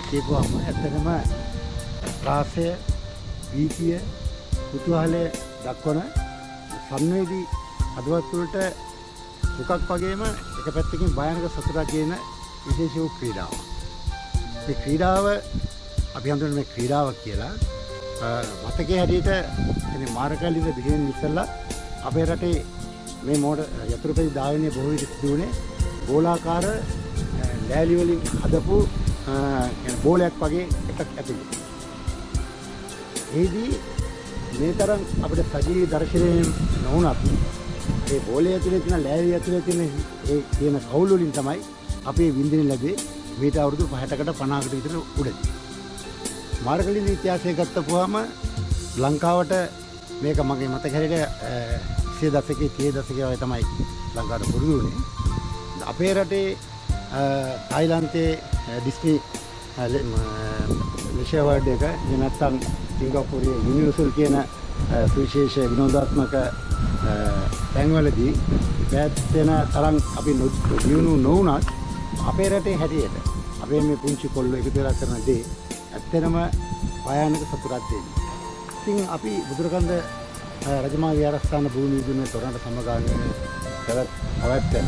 කියපුවාම ඇත්තටම රාසය, වීතිය, කුතුහලය දක්වන සංවේදී හදවත් වලට දුකක් වගේම එක පැත්තකින් භයානක සතුටක් කියන විශේෂ වූ ක්‍රීඩාවක්. මේ ක්‍රීඩාව අපි හඳුන්වන මේ ක්‍රීඩාව කියලා මතකයේ හැටියට කියන්නේ මාරකල්ලිද බිහිවෙන ඉස්සෙල්ලා අපේ රටේ මේ මෝඩ යතුරුපැදි ධාවනයේ බොහෝ විට සිදු වුණේ ගෝලාකාර ලෑලි වලින් හදපු කියන්නේ බෝලයක් වගේ එකක් ඇතුළේ. ඒදී මේ තරම් අපිට සජීවී දර්ශනයෙන් නොවුනත් ඒ බෝලය ඇතුලේ තියෙන ලෑලි ඇතුලේ තියෙන ඒ කියන කවුල් වලින් තමයි අපේ වින්දින ලැබේ මීට අවුරුදු 60කට 50කට විතර උඩදී. මාර්ගලින් ඉතිහාසය ගත්තපුවාම ලංකාවට මේක මගේ මතක හැටියට 20 දශකයේ 30 දශකයේ වගේ තමයි ලංකාවට පුරුදු වුණේ. අපේ රටේ තායිලන්තයේ ඩිස්නි ලේෂර් වර්ල්ඩ් එක නැත්නම් සිංගප්පූරුවේ යුනිවර්සල් කියන සුවිශේෂ විනෝදාත්මක තැන්වලදී පැත්තෙන තරම් අපි දියුණු නොවුණත් අපේ රටේ හැටියට අපේ මේ පුංචි කොල්ලෝ එකතු වෙලා කරන දේ ඇත්තටම භයානක සතුටක් දෙන්නේ. ඉතින් අපි බුදුරකන්ද රජමහා විහාරස්ථාන භූමිය දුන්නේ තොරණට සමගාමීව පැවැත්වෙන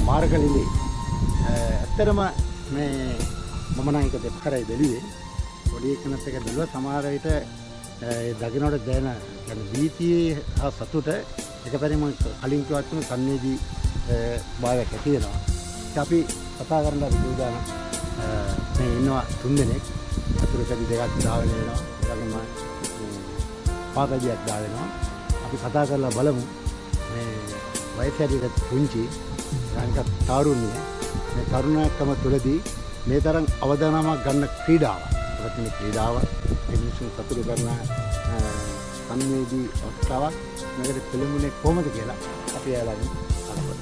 මාර්ගලිලි ඇත්තටම මේ මම නම් එක දෙකරයි බැලුවේ. පොඩි එකනත් එක බැලුවා සමහර විට ඒ දකින්නට දැනෙන කියන්නේ වීතියේ හා සතුට එකපැරේ මම කලින් කිව්වත් සංවේදී භාවයක් ඇති වෙනවා. අපි කතා කරන්න විදුදාන මේ ඉන්නවා 3 දෙනෙක් අතුරුකඩි දෙකක් දාගෙන වෙනවා. ඒ වගේම පාතදියක් දාගෙනවා. අපි කතා කරලා බලමු මේ වයස හැටියට පුංචි ගානික තරුණිය මේ තරුණකම තුළදී මේ තරම් අවදානමක් ගන්න ක්‍රීඩාවක්. ඒත් මේ ක්‍රීඩාව මිනිසුන් සතුටු කරන සංවේදී අවස්ථාවක්. මේකට පිළිමුනේ කොහොමද කියලා අපි එයාලගෙන් අහමු.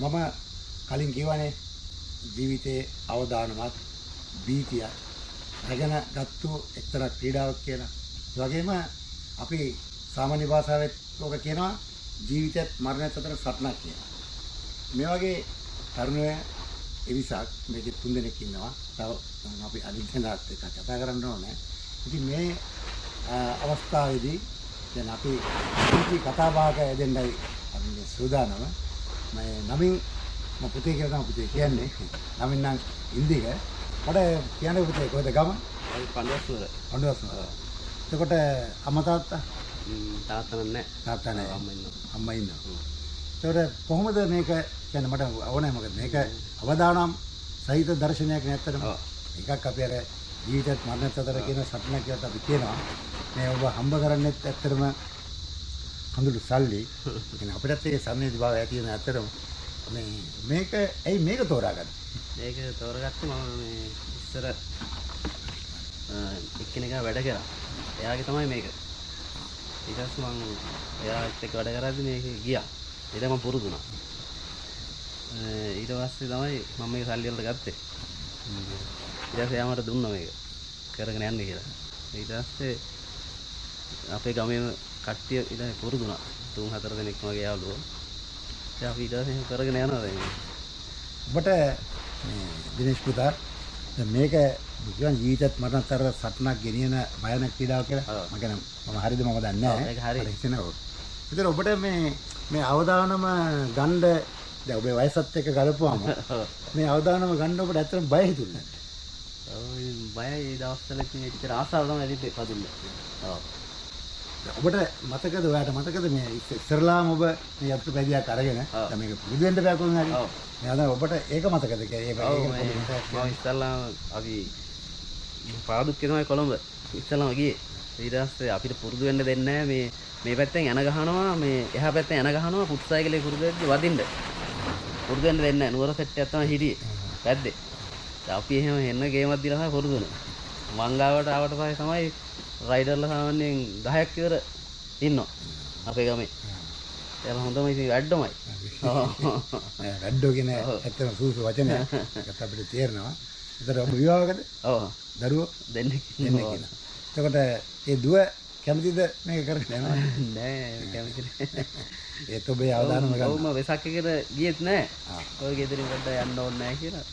මම කලින් කියවනේ ජීවිතයේ අවදානමත් බීතිය රැගෙන ගත්තු එක්තරා ක්‍රීඩාවක් කියලා. ඒ වගේම අපි සාමාන්‍ය භාෂාවෙත් ඔක කියනවා ජීවිතයත් මරණයත් අතර සටනක් කියලා. මේ වගේ තරුණය එවිසක් මේකේ 3 දෙනෙක් ඉන්නවා. තව අපි අනිත් කෙනාත් එක්ක කතා කරන්න ඕනේ. ඉතින් මේ අවස්ථාවේදී දැන් අපි කතා බහක යෙදෙන්නයි අපි සූදානම. මේ නමින් මම පුතේ කියලා තමයි පුතේ කියන්නේ. නමින් නම් ඉන්දික. මට කියන්නේ පුතේ කොහෙද ගම? අපි පඬුවස්වල. පඬුවස්වල. එතකොට අම්මා තාත්තා? තාත්තා නැහැ. තාත්තා නැහැ. අම්මා ඉන්නවා. අම්මා ඉන්නවා. එතකොට කොහොමද මේක කියන්නේ මට ඕනේ මොකද මේක අවදානම් සහිත දර්ශනයක් නැත්තටම. එකක් අපි අර ජීවිතත් මරණත් අතර කියන සටනක් කියලා අපි කියනවා. මේ ඔබ හම්බ කරන්නේත් ඇත්තටම හඳුළු සල්ලි. කියන්නේ අපිටත් ඒ සම්නේදී භාවය ඇති වෙන ඇත්තටම මේක ඇයි මේක තෝරාගත්තේ? මේක තෝරගත්තේ මම මේ ඉස්සර එක්කෙනෙක් වැඩ කරා. එයාගේ තමයි මේක. ඊට පස්සේ මම එයාත් එක්ක වැඩ කරද්දි මේක ගියා. ඊට මම පුරුදු වුණා. ඊට පස්සේ තමයි මම මේක සල්ලි වලට ගත්තේ. ඊට පස්සේ එයා මට දුන්නා මේක කරගෙන යන්න කියලා. ඊට පස්සේ අපේ ගමේම කට්ටිය ඊට පුරුදු වුණා. 3-4 දෙනෙක් වගේ යාළුවෝ. ඉතින් අපි ඊට පස්සේ කරගෙන යනවා දැන්. ඔබට මේ දිනේෂ් පුතා දැන් මේක කියන ජීවිතත් මරණතර සටනක් ගෙනියන භයානක ක්‍රීඩාවක් කියලා මම කියන්නේ මම හරියද මම දන්නේ නැහැ. ඒක හරි. ඒතර ඔබට මේ අවදානම ගන්න දැන් ඔබේ වයසත් එක්ක ගලපුවාම මේ අවදානම ගන්න ඔබට ඇත්තටම බය හිතුනේ නැද්ද? ඔව් බයයි ඒ දවස්වල ඉතින් එච්චර ආසාව තමයි තිබ්බේ පදින්න. ඔව්. ඔබට මතකද ඔයාට මතකද මේ ඉස්සරලාම ඔබ මේ යතු පැදියක් අරගෙන දැන් මේක පුරුදු වෙන්න බෑ කොහොමද හරි. ඔව්. මෙයා දැන් ඔබට ඒක මතකද කියලා ඒක මම ඉස්සල්ලාම අපි පාදුක්කේ තමයි කොළඹ ඉස්සල්ලාම ගියේ. ඊට පස්සේ අපිට පුරුදු වෙන්න දෙන්නේ නැහැ මේ පැත්තෙන් එන ගහනවා මේ එහා පැත්තෙන් එන ගහනවා පුත්සයිකලේ පුරුදු වෙද්දි වදින්න. පුරුදු වෙන්න දෙන්නේ නැහැ. නුවර සෙට් එකක් තමයි හිටියේ. පැද්දේ. අපි එහෙම එන්න ගේමක් දීලා තමයි පුරුදු වුණේ. මංගාවට ආවට පස්සේ තමයි රයිඩර්ලා සාමාන්‍යයෙන් 10ක් විතර ඉන්නවා අපේ ගමේ. ඒක හොඳම ඉතින් වැඩමයි. වැඩෝ කියන ඇත්තම සූසු වචනයක්. ඒකත් අපිට තේරෙනවා. ඒතර ඔබ විවාහකද? ඔව්. දරුවෝ දෙන්නෙක් ඉන්නවා. එතකොට ඒ දුව කැමතිද මේක කරගෙන යනවා? නෑ කැමති නෑ. ඒත් ඔබේ අවදානම ගන්න. ඔව් මම වෙසක් එකට ගියෙත් නෑ. ඔය ගෙදරින් පොඩ්ඩක් යන්න ඕනේ නෑ කියලා.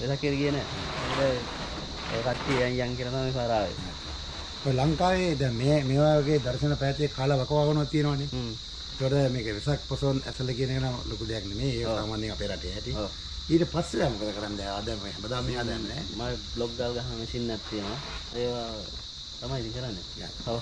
වෙසක් එකට ගියේ නෑ. ඒ කට්ටිය යන් කියලා තමයි පාරාවේ. ඔය ලංකාවේ දැන් මේ වගේ දර්ශන පැත්තේ කාලා වකවාගනක් තියෙනවනේ. ඒකට මේක වෙසක් පොසොන් ඇසල කියන එක නම් ලොකු දෙයක් නෙමෙයි. ඒක සාමාන්‍යයෙන් අපේ රටේ ඇති. ඊට පස්සේ මොකද කරන්නේ? ආද මේ හැමදාම මේ හදන්නේ. මම බ්ලොග් ගාල් ගහන මැෂින් එකක් තියෙනවා. ඒවා තමයි ඉතින් කරන්නේ. ඔව්.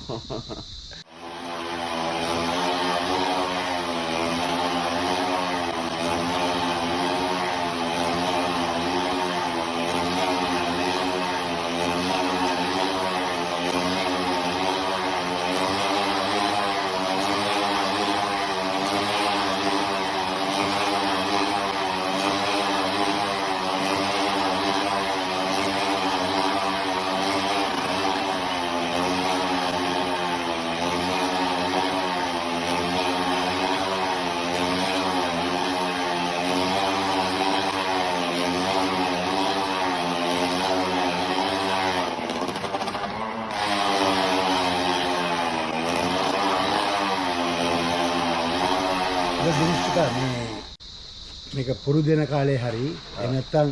මේක පුරුදු වෙන කාලේ හරි එහෙම නැත්නම්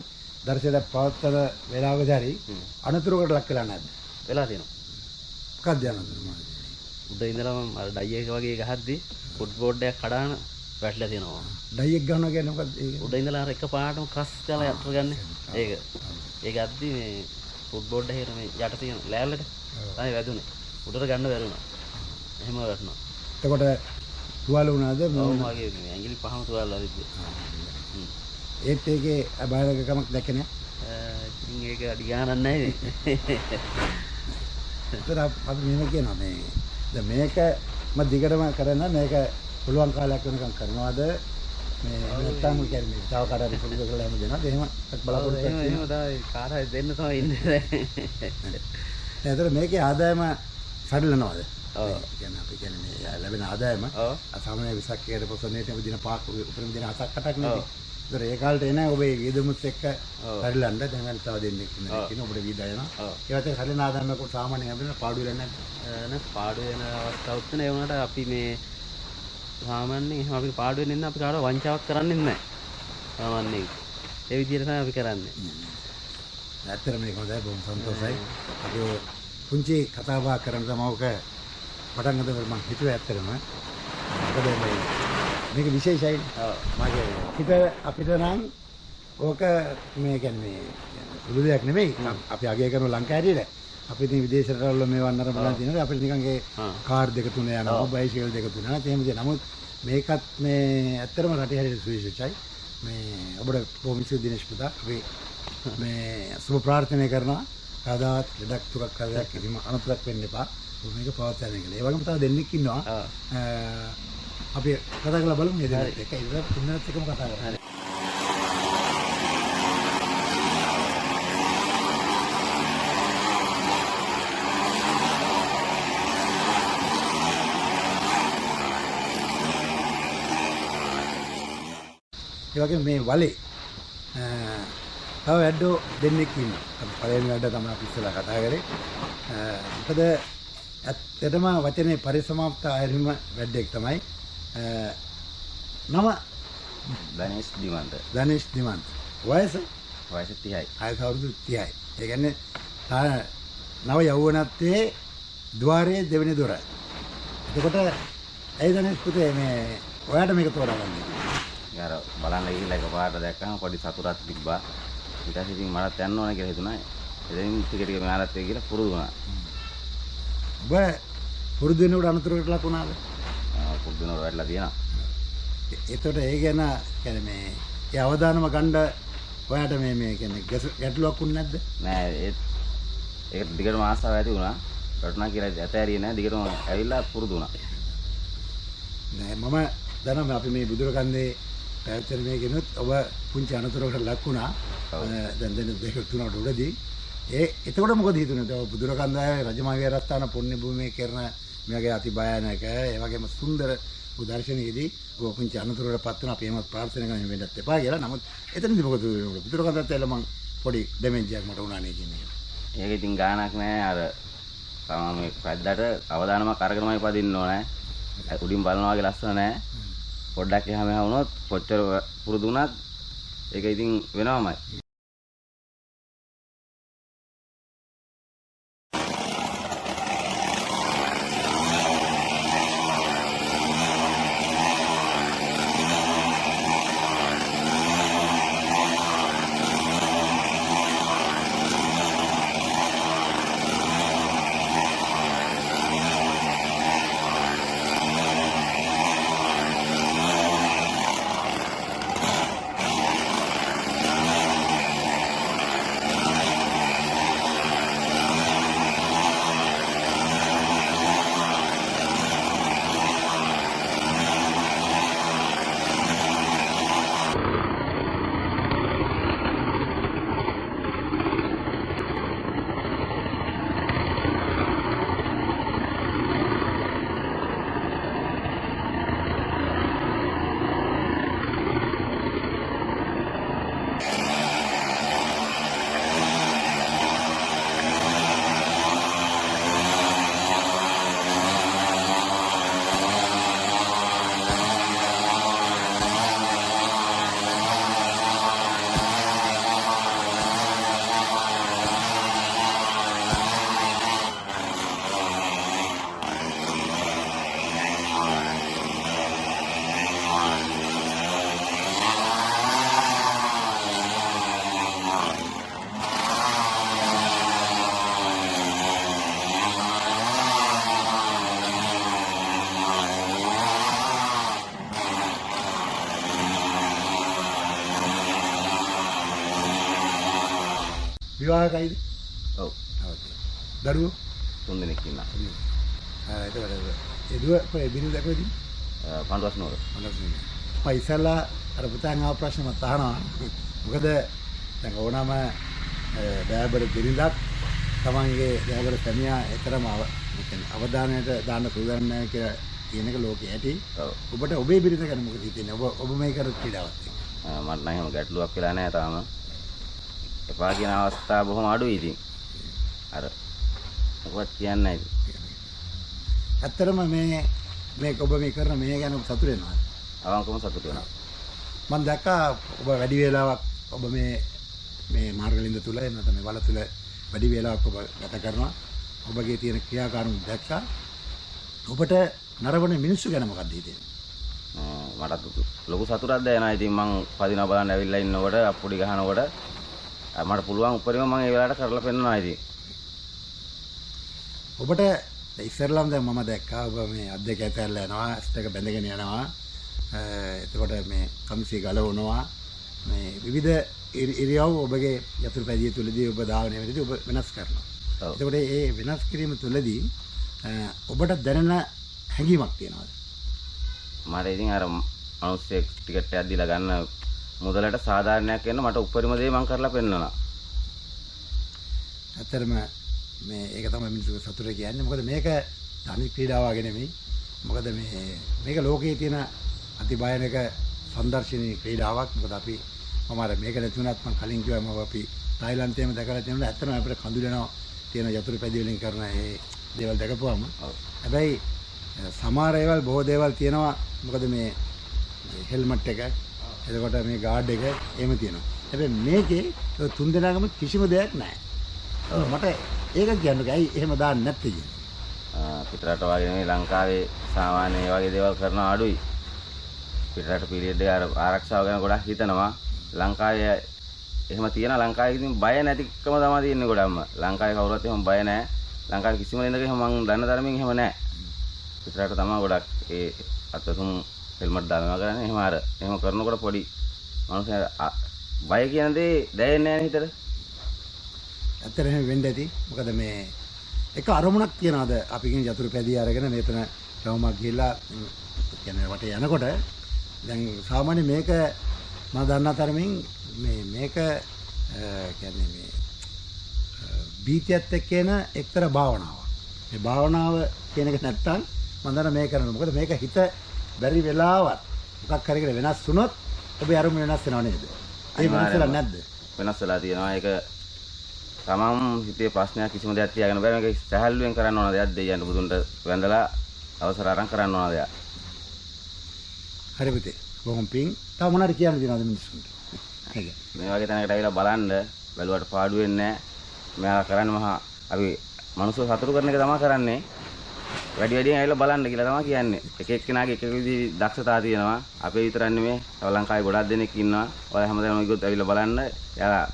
දර්ශනයක් පවත්තන වෙලාවකදී හරි අනතුරකට ලක් වෙලා නැද්ද? වෙලා තියෙනවා. මොකක්ද අනතුර? උඩ ඉඳලාම අර ඩයි එක වගේ ගහද්දි ෆුට් බෝඩ් එකක් කඩාන වැටලා තියෙනවා. ඩයි එක ගන්නවා කියන්නේ මොකක්ද ඒක? උඩ ඉඳලා අර එක පාටම ක්‍රස් කරලා යටට ගන්න. ඒක අද්දි මේ ෆුට් බෝඩ් එකේ මේ යට තියෙන ලෑල්ලට තමයි වැදුනේ. උඩට ගන්න බැරුණා. එහෙම වැටුණා. එතකොට තුවාල වුණාද? ඔව් මගේ මේ ඇඟිලි පහම තුවාලලා තිබ්බේ. ඒත් ඒකේ අභාරකමක් දැක්කේ නෑ. ඉතින් ඒක අඩි ගානක් නැහැ නේ. ඒතර අපි මෙහෙම කියනවා මේ දැන් මේක මම දිගටම කරන මේක පුළුවන් කාලයක් වෙනකම් කරනවාද මේ නැත්තම් කියන්නේ තව කාටද පුරුදු කරලා හැම දෙනවද එහෙම බලාපොරොත්තු වෙනවා. එහෙම තමයි කාටද දෙන්න තමයි ඉන්නේ දැන්. ඒතර මේකේ ආදායම සඩලනවාද? ඔව්. කියන්නේ අපි කියන්නේ මේ ලැබෙන ආදායම සාමාන්‍ය විසක්කේට පොසොනේට අපි දින 5ක් උපරිම දින 7ක් 8ක් නෙමෙයි. ඒතර ඒ කාලේට එන ඔබේ වියදමුත් එක්ක පරිලන්න දැන් තව දෙන්නෙක් ඉන්නවා ඔබට වීදා යනවා. ඒවත් එක්ක හරින ආදායමකට සාමාන්‍යයෙන් අපිට පාඩු වෙලා නැහැ. නෑ පාඩු වෙන අවස්ථාවක් තියෙන ඒ වුණාට අපි මේ සාමාන්‍යයෙන් එහෙම අපිට පාඩු වෙන්නේ නැහැ. අපි කාටවත් වංචාවක් කරන්නේ නැහැ. සාමාන්‍යයෙන් ඒ විදිහට තමයි අපි කරන්නේ. ඇත්තටම මේක හොඳයි බොහොම සන්තෝෂයි. අපි පුංචි කතා බහ කරන තමෝක පටන් ගන්නකොට මම හිතුවා ඇත්තටම මොකද මේක විශේෂයි. මගේ හිත අපිට නම් ඕක මේ කියන්නේ සුළු දෙයක් නෙමෙයි. අපි අගය කරන ලංකාවේ අපි ඉතින් විදේශ රටවල මේ වන්නර බලන් තියෙනවා. අපිට නිකන් ඒ කාර් දෙක තුන යනවා, බයිසිකල් දෙක තුන යනවා. එහෙම දෙයක්. නමුත් මේකත් මේ ඇත්තටම රටේ හැටියට සුවිශේෂයි. මේ ඔබට කොමිසු දිනේෂ් පුතා අපි මේ සුබ ප්‍රාර්ථනා කරනවා. කවදාවත් ලඩක් තුරක් කරදරයක් කිසිම අනතුරක් වෙන්න එපා. මේක පවත්වාගෙන යන්න. ඒ වගේම තව දෙන්නෙක් ඉන්නවා. අපි කතා කරලා බලමු නේද? ඒක ඉතින් තුන්දෙනෙක් එකම කතා කරමු. ඒ වගේම මේ වලේ තව වැඩෝ දෙන්නෙක් ඉන්නවා. අපි පළවෙනි වැඩ තමයි අපි ඉස්සෙල්ලා කතා කරේ. මොකද ඇත්තටම වචනේ පරිසමාප්ත ආයතන වැඩෙක් තමයි. නම ධනේෂ් දිමන්ත. ධනේෂ් දිමන්ත. වයස 30යි. අවුරුදු 30යි. ඒ කියන්නේ නව යෞවනත්වයේ ద్వාරයේ දෙවෙනි දොර. එතකොට ඇයි ධනේෂ් පුතේ මේ ඔයාට මේක තෝරාගන්නේ? යාර බලන්න ගිහිල්ලා එකපාරට දැක්කම පොඩි සතුටක් තිබ්බා. ඊට පස්සේ ඉතින් මටත් යන්න ඕන කියලා හිතුණා. එදින් ටික ටික මෙයාලත් එක්ක ගිහලා පුරුදු වුණා. ඔබ පුරුදු වෙනකොට අනුතරකට ලක් වුණාද? පුරුදු වෙනකොට වැඩිලා තියෙනවා. එතකොට ඒ ගැන කියන්නේ මේ ඒ අවදානම ගන්න ඔයාට මේ කියන්නේ ගැටලුවක් වුනේ නැද්ද? නෑ ඒක දිගටම ආසාව ඇති වුණා. රටනා කියලා ඇතෑරියේ නෑ දිගටම ඇවිල්ලා පුරුදු වුණා. නෑ මම දන්නවා අපි මේ බුදුරකන්දේ පැවැත්වෙන මේ කෙනුත් ඔබ පුංචි අනතුරකට ලක් වුණා. දැන් දෙක තුනකට උඩදී එතකොට මොකද හිතුනේ? ඔබ බුදුරකන්දේ රජමහා විහාරස්ථාන පුණ්‍ය භූමියේ කරන මේ වගේ අති භයානක ඒ වගේම සුන්දර උදර්ශනයේදී ඔබ පුංචි අනතුරකට පත් වෙන අපි එහෙමත් ප්‍රාර්ථනා කරන වෙන්නත් එපා කියලා. නමුත් එතනදී මොකද බුදුරකන්දත් ඇවිල්ලා මං පොඩි ඩැමේජ් එකක් මට වුණා නේ කියන්නේ. ඒක ඉතින් ගානක් නෑ අර තමයි මේ පැද්දට අවදානමක් අරගෙනමයි පදින්න ඕනේ. උඩින් බලනවා වගේ ලස්සන නෑ. පොඩ්ඩක් එහා මෙහා වුණොත් කොච්චර පුරුදු වුණත් ඒක ඉතින් වෙනවමයි. විවාහකයිද? ඔව්. දරුවෝ 3 දෙනෙක් ඉන්නවා. එතකොට ඒ දුව කොහේ බිරිඳ කොහෙද? පන්රස් නෝර. මම ඉස්සලා අර පුතාන් ආව ප්‍රශ්න මත අහනවා. මොකද දැන් ඕනම දයාබර බිරිඳක් තමන්ගේ දයාබර සැමියා එතරම් අවධානයට දාන්න පුළුවන් නැහැ කියලා කියන එක ලෝකේ ඇති. ඔබට ඔබේ බිරිඳ ගැන මොකද හිතෙන්නේ? ඔබ මේ කර පීඩාවක් තියෙනවා. මට නම් එහෙම ගැටලුවක් වෙලා නැහැ තාම. එපා කියන අවස්ථා බොහොම අඩුයි ඉතින්. අර මොකවත් කියන්නේ නැහැ ඉතින්. ඇත්තටම මේ ඔබ මේ කරන මේ ගැන සතුටු වෙනවා. අවංකවම සතුටු වෙනවා. මම දැක්කා ඔබ වැඩි වේලාවක් ඔබ මේ මාර්ගලින්ද තුල එන්නත මේ වල තුල වැඩි වේලාවක් ඔබ ගත කරනවා. ඔබගේ තියෙන ක්‍රියාකාරකම් දැක්කා. ඔබට නරඹන මිනිස්සු ගැන මොකක්ද හිතෙන්නේ? මට ලොකු සතුටක් දැනෙනවා. ඉතින් මං පදිනවා බලන්න ඇවිල්ලා ඉන්නකොට අප්පුඩි ගහනකොට මට පුළුවන් උපරිම මම ඒ වෙලාවට කරලා පෙන්නනවා ඉතින්. ඔබට ඉස්සරලම් දැන් මම දැක්කා ඔබ මේ අත් දෙක ඇතැල්ලා යනවා, ඇස් දෙක බැඳගෙන යනවා. එතකොට මේ කම්සිය ගලවනවා. මේ විවිධ ඉරියව් ඔබගේ යතුරු පැදිය තුලදී ඔබ ධාවනය වෙද්දී ඔබ වෙනස් කරනවා. එතකොට මේ වෙනස් කිරීම තුලදී ඔබට දැනෙන හැඟීමක් තියෙනවද? මට ඉතින් අර මිනිස්සෙක් ටිකට් එකක් දීලා ගන්න මුදලට සාධාරණයක් වෙන්න මට උපරිම දේ මම කරලා පෙන්නනවා. ඇත්තටම මේ ඒක තමයි මිනිස්සුගේ සතුට කියන්නේ. මොකද මේක තනි ක්‍රීඩාවක් වගේ නෙමෙයි. මොකද මේක ලෝකයේ තියෙන අති භයානක සංදර්ශනීය ක්‍රීඩාවක්. මොකද අපි මම අර මේක නැති වුණත් මම කලින් කිව්වා මම අපි තායිලන්තයේම දැකලා තියෙනවා. ඇත්තටම අපිට කඳුලනවා තියෙන යතුරු පැදි වලින් කරන ඒ දේවල් දැකපුවාම. හැබැයි සමහර ඒවල් බොහෝ දේවල් තියෙනවා. මොකද මේ හෙල්මට් එක එතකොට මේ ගාඩ් එක එහෙම තියෙනවා. හැබැයි මේකේ තුන් දෙනාගම කිසිම දෙයක් නැහැ. මට ඒක කියන්නේ ඇයි එහෙම දාන්නේ නැත්තේ කියන්නේ. පිටරට වගේ නෙමෙයි ලංකාවේ සාමාන්‍ය මේ වගේ දේවල් කරන අඩුයි. පිටරට පීරියඩ් එක ආරක්ෂාව ගැන ගොඩක් හිතනවා. ලංකාවේ එහෙම තියෙන ලංකාවේ ඉතින් බය නැතිකම තමයි තියෙන්නේ ගොඩක්ම. ලංකාවේ කවුරුත් එහෙම බය නැහැ. ලංකාවේ කිසිම දෙයක එහෙම මං දන්න තරමින් එහෙම නැහැ. පිටරට තමයි ගොඩක් ඒ අතතුම් හෙල්මට් දානවා කරන්නේ. එහෙම අර එහෙම කරනකොට පොඩි මනුස්සයා බය කියන දේ දැනෙන්නේ නැහැ හිතට. ඇත්තට එහෙම වෙන්න ඇති. මොකද මේ එක අරමුණක් තියනවාද අපි කියන යතුරු පැදිය අරගෙන මෙතන රවුමක් ගිහිල්ලා කියන්නේ වටේ යනකොට දැන් සාමාන්‍ය මේක මම දන්නා තරමින් මේක කියන්නේ මේ බීතියත් එක්ක එන එක්තරා භාවනාවක්. මේ භාවනාව කියන එක නැත්තම් මම දන්නා මේක කරනවා. මොකද මේක හිත බැරි වෙලාවත් මොකක් හරි කියලා වෙනස් වුණොත් ඔබේ අරමුණ වෙනස් වෙනව නේද? ඒ වෙනස් වෙලා නැද්ද? වෙනස් වෙලා තියෙනවා. ඒක තමම් හිතේ ප්‍රශ්නයක් කිසිම දෙයක් තියාගෙන බෑ. මේක සැහැල්ලුවෙන් කරන්න ඕන දෙයක්. දෙයියන්ට බුදුන්ට වැඳලා අවසර අරන් කරන්න ඕන දෙයක්. හරි පුතේ. බොහොම පිං. තව මොනවාරි කියන්න දෙනවද මිනිස්සුන්ට? හරි. මේ වගේ තැනකට ඇවිල්ලා බලන්න බැලුවට පාඩු වෙන්නේ නැහැ. මෙයා කරන්නේ මහා අපි මනුස්සව සතුටු කරන එක තමයි කරන්නේ. වැඩි වැඩියෙන් ඇවිල්ලා බලන්න කියලා තමයි කියන්නේ. එක එක්කෙනාගේ එක විදිහේ දක්ෂතා තියෙනවා. අපේ විතරක් නෙමෙයි. තව ලංකාවේ ගොඩක් දෙනෙක් ඉන්නවා. ඔයාලා හැමදාම ඉගොත් ඇවිල්ලා බලන්න. එයාලා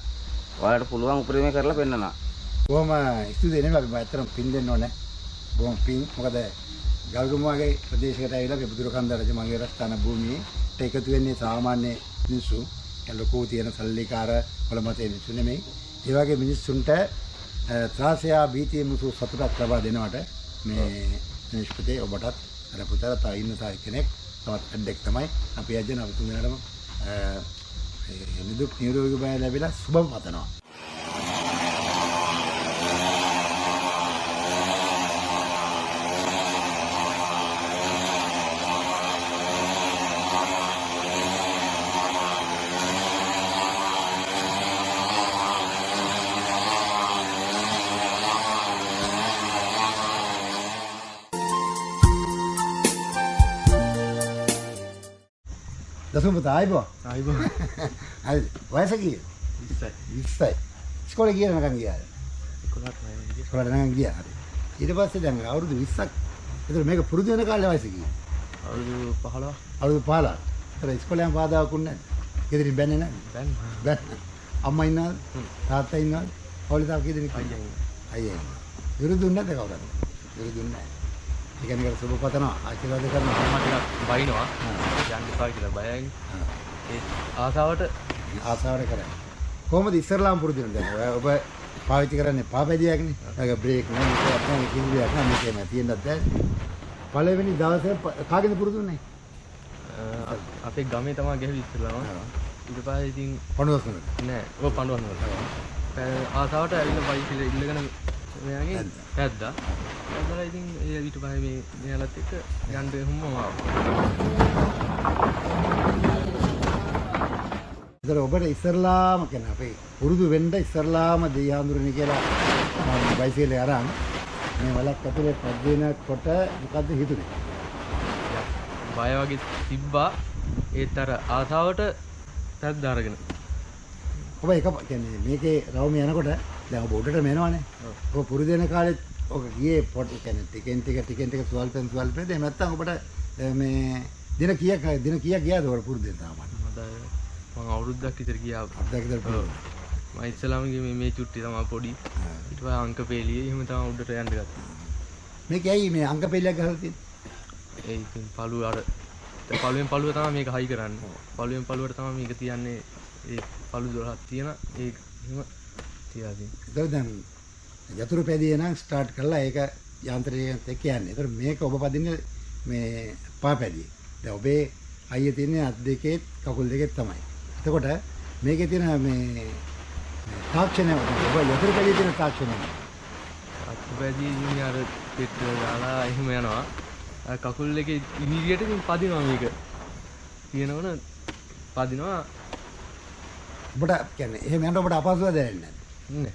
ඔයාලට පුළුවන් උපරිමය කරලා පෙන්නනවා. බොහොම ස්තුතියි නේ අපි ඇත්තටම පින් දෙන්න ඕනේ. බොහොම පින්. මොකද ගල්ගම වගේ ප්‍රදේශයකට ඇවිල්ලා මේ බුදුරකන්ද රජමගේ රස්ථාන භූමියට එකතු වෙන්නේ සාමාන්‍ය මිනිස්සු. ඒ ලොකෝ තියෙන සල්ලිකාර කොළමතේ මිනිස්සු නෙමෙයි. ඒ වගේ මිනිස්සුන්ට ත්‍රාසයා බීතිය මුසු සතුටක් ලබා දෙනවට මේ නිෂ්පතේ ඔබටත් අර පුතට තා ඉන්න තා කෙනෙක් තවත් ඇඩෙක් තමයි අපි අජන අපි තුන් දෙනාටම නිදුක් නිරෝගී බව ලැබිලා සුබ පතනවා. දසුන් පුතා ආයිබෝ. ආයිබෝ. හරි. වයස කීයද? 20යි. ඉස්කෝලේ ගියද නැකන් ගියාද? 11ක් නෑ. ඉස්කෝලේ නැකන් ගියා. හරි. ඊට පස්සේ දැන් අවුරුදු 20ක්. ඒතර මේක පුරුදු වෙන කාලේ වයස කීයද? අවුරුදු 15. අවුරුදු 15. ඒතර ඉස්කෝලේ යන බාධාවක් උන්නේ නැහැ. ගෙදරින් බැන්නේ නැහැ. බැන්න. අම්මා ඉන්නවද? තාත්තා ඉන්නවද? ඔයාලා තාම කී දෙනෙක්? අයියා. විරුදුන්නේ නැද්ද කවුරුත්? විරුදුන්නේ නැහැ. ඒ කියන්නේ සුබ පතනවා ආශිර්වාද කරනවා. අම්මා ටිකක් බයිනවා. යන්න එපා කියලා බයයි. ඒ ආසාවට කරන්නේ. කොහොමද ඉස්සරලාම පුරුදු වෙන්නේ දැන්? ඔබ පාවිච්චි කරන්නේ පාපැදියක්නේ. ඒක බ්‍රේක් නෑ මේක අපේ කිව්වියක් නෑ මේකේ තියෙන්නත් බෑ. පළවෙනි දවසේ කාගෙන්ද පුරුදු වුනේ? අපේ ගමේ තමයි ගෙහවි ඉස්සරලාම. ඊට පස්සේ ඉතින් පණුවස්නද? නෑ. ඔය පණුවස්නද. ආසාවට ඇවිල්ලා බයික් එක ඉල්ලගෙන මෙයාගේ ඇද්දා. ඇද්දලා ඉතින් ඒ ඊට පස්සේ මේ මෙයාලත් එක්ක යන්න හුම්ම ආවා. ඒතර ඔබට ඉස්සරලාම කියන අපේ පුරුදු වෙන්න ඉස්සරලාම දෙයිහඳුරනේ කියලා මම බයිසිකලේ අරන් මේ වලක් ඇතුලේ පද්දිනකොට මොකද්ද හිතුනේ? බය වගේ තිබ්බා ඒත් අර ආසාවට තැද්ද අරගෙන. ඔබ එක කියන්නේ මේකේ රවුම යනකොට දැන් ඔබ උඩට මෙනවනේ. ඔබ පුරුදු වෙන කාලෙත් ඔක ගියේ පොඩ් කියන්නේ ටිකෙන් ටික ස්වල්පෙන් එහෙම නැත්නම් ඔබට මේ දින කීයක් ගියාද ඔබ පුරුදු වෙන තාම? මම අවුරුද්දක් විතර ගියා. අවුරුද්දක් විතර පුරුදු. මම ඉස්සලාම ගියේ මේ චුට්ටි තමයි පොඩි. ඊට පස්සේ අංක පෙළියේ එහෙම තමයි උඩට යන්න ගත්තා. මේක ඇයි මේ අංක පෙළියක් ගහලා තියෙන්නේ? ඒ ඉතින් පළුව අර පළුවෙන් පළුව තමයි මේක හයි කරන්නේ. පළුවෙන් පළුවට තමයි මේක තියන්නේ. ඒ පළු 12ක් තියෙන ඒ එහෙම තියා තියෙන්නේ. ඒක දැන් යතුරු පැදියේ නම් ස්ටාර්ට් කරලා ඒක යාන්ත්‍රණයත් එක්ක යන්නේ. ඒතර මේක ඔබ පදින්නේ මේ පා පැදියේ. දැන් ඔබේ අයියේ තියෙන්නේ අත් දෙකේ කකුල් දෙකේ තමයි. එතකොට මේකේ තියෙන මේ තාක්ෂණය ඔබ යතුරු පැදියේ තියෙන තාක්ෂණය. අත් පැදියේ අර පෙට්ට දාලා එහෙම යනවා. කකුල් දෙකේ ඉදිරියට ඉතින් පදිනවා මේක. කියනවනේ පදිනවා ඔබට කියන්නේ එහෙම යනකොට ඔබට අපහසුතාවයක් දැනෙන්නේ නෑ.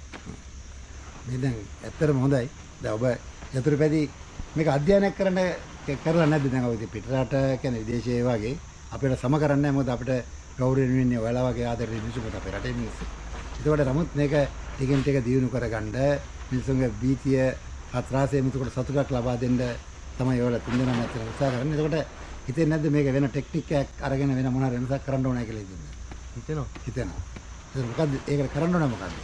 මේ දැන් ඇත්තටම හොඳයි. දැන් ඔබ යතුරුපැදි මේක අධ්‍යයනය කරලා නැද්ද? දැන් ඔය පිටරට කියන්නේ විදේශයේ වගේ අපිට සම කරන්නේ නැහැ. මොකද අපිට ගෞරවයෙන් වෙන්නේ ඔයාලා වගේ ආදරේ මිනිස්සුන්ට අපේ රටේ මිනිස්සු. ඒකට නමුත් මේක ටිකෙන් ටික දියුණු කරගන්න මිනිස්සුන්ගේ බීතිය අත්‍රාසයේ මිනිස්සුන්ට සතුටක් ලබා දෙන්න තමයි ඔයාලා තුන්දෙනා මෙතන උත්සාහ කරන්නේ. ඒකට හිතෙන්නේ නැද්ද මේක වෙන ටෙක්නික් එකක් අරගෙන වෙන මොනවා වෙනසක් කරන්න ඕනයි කියලා හිතෙනවා? හිතෙනවා. ඒක මොකද්ද? ඒකට කරන්න ඕන මොකද්ද?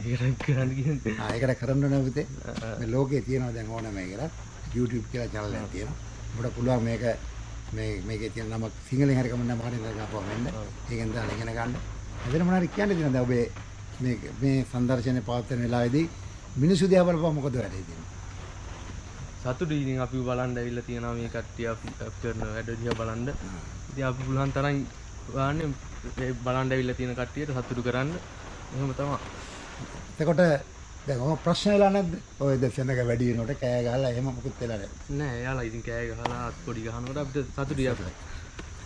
ඒකට කරන්න කියන්නේ ඒකට කරන්න ඕන පුතේ. මේ ලෝකේ තියෙනවා දැන් ඕනම එකක්. YouTube කියලා channel එකක් තියෙනවා. ඔබට පුළුවන් මේක මේකේ තියෙන නමක් සිංහලෙන් හරි කමන්න මහණෙන් දාපුවා වෙන්න. ඒකෙන් දාලා ඉගෙන ගන්න. එතන මොනවාරි කියන්න තියෙනවද ඔබේ මේ සංදර්ශනයේ පවත්වන වෙලාවේදී මිනිස්සු දිහා බලපුවා මොකද වැඩේ තියෙන්නේ? සතුටුයි ඉතින් අපි බලන්න ඇවිල්ලා තියෙනවා මේ කට්ටිය අපි කරන වැඩ දිහා බලන්න. ඉතින් අපි පුළුවන් තරම් ගානේ මේ බලන්න ඇවිල්ලා තියෙන කට්ටියට සතුටු කරන්න. එහෙම තමයි. එතකොට දැන් ඔය ප්‍රශ්න වෙලා නැද්ද? ඔය දෙසෙනක වැඩි වෙනකොට කෑ ගහලා එහෙම මොකුත් වෙලා නැහැ. නෑ එයාලා ඉතින් කෑ ගහලා අත් පොඩි ගහනකොට අපිට සතුටුයි අපිට.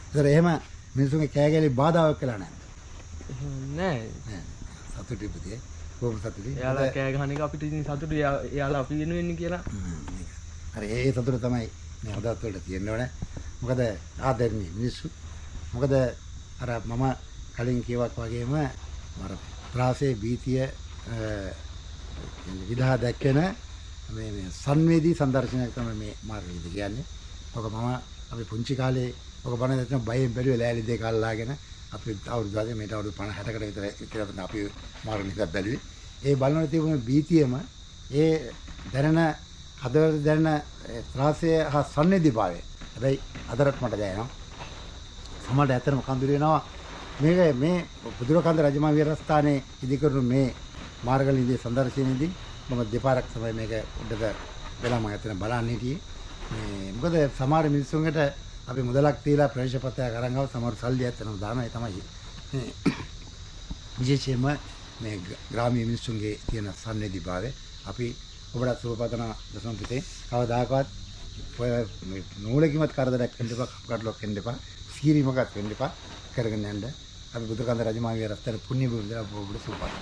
ඒතර එහෙම මිනිස්සුන්ගේ කෑ ගැලි බාධාවක් වෙලා නැහැ. නෑ සතුටුයි පුතේ. කොහොම සතුටුයි? එයාලා කෑ ගහන එක අපිට ඉතින් සතුටුයි එයාලා අපි වෙනුවෙන් කියලා. හරි ඒ සතුට තමයි මේ හදවත් වලට තියෙන්න ඕනේ. මොකද ආදරණීය මිනිස්සු. මොකද අර මම කලින් කියවක් වගේම අර ත්‍රාසයේ බීතිය විදහා දැක්කෙන මේ සංවේදී සංදර්ශනයක් තමයි මේ මාර්ගයේදී කියන්නේ. ඔක මම අපි පුංචි කාලේ ඔක බණ දැක්කම බයෙන් බැලුවේ ලෑලි දෙක අල්ලාගෙන අපි අවුරුදු 10 මේට අවුරුදු 50 60කට විතර ඉතින් අපි මාර්ගනිකක් බැලුවේ. ඒ බලන තිබුණ බීතියම ඒ දැනෙන හදවත දැනෙන ත්‍රාසය හා සංවේදීභාවය. හැබැයි අදටත් මට දැනෙනවා. සමහරට ඇත්තටම කඳුළු වෙනවා. මේක මේ බුදුරකන්ද රජමහා විහාරස්ථානයේ ඉදිකරන මේ මාර්ගලින්දී සංදර්ශනයේදී මම දෙපාරක් තමයි මේක උඩට වෙලා මම ඇත්තටම බලන්න හිටියේ. මේ මොකද සමහර මිනිස්සුන්ට අපි මුදලක් තියලා ප්‍රවේශපත්‍රයක් අරන් ආව සමහර සල්ලි ඇත්තටම දානවා. ඒ තමයි විශේෂයෙන්ම මේ ග්‍රාමීය මිනිස්සුන්ගේ තියෙන සංවේදීභාවය අපි ඔබට සුවපතන දසම් පුතේ කවදාකවත් ඔය නූලකින්වත් කරදරයක් වෙන්න එපා, කඩලක් වෙන්න එපා, සීරීමකට වෙන්න එපා කරගෙන යන්න. අපි බුදුරකන්ද රජමහා විහාරස්ථානයේ පුණ්‍ය භූමිය ඔබට සුවපත්.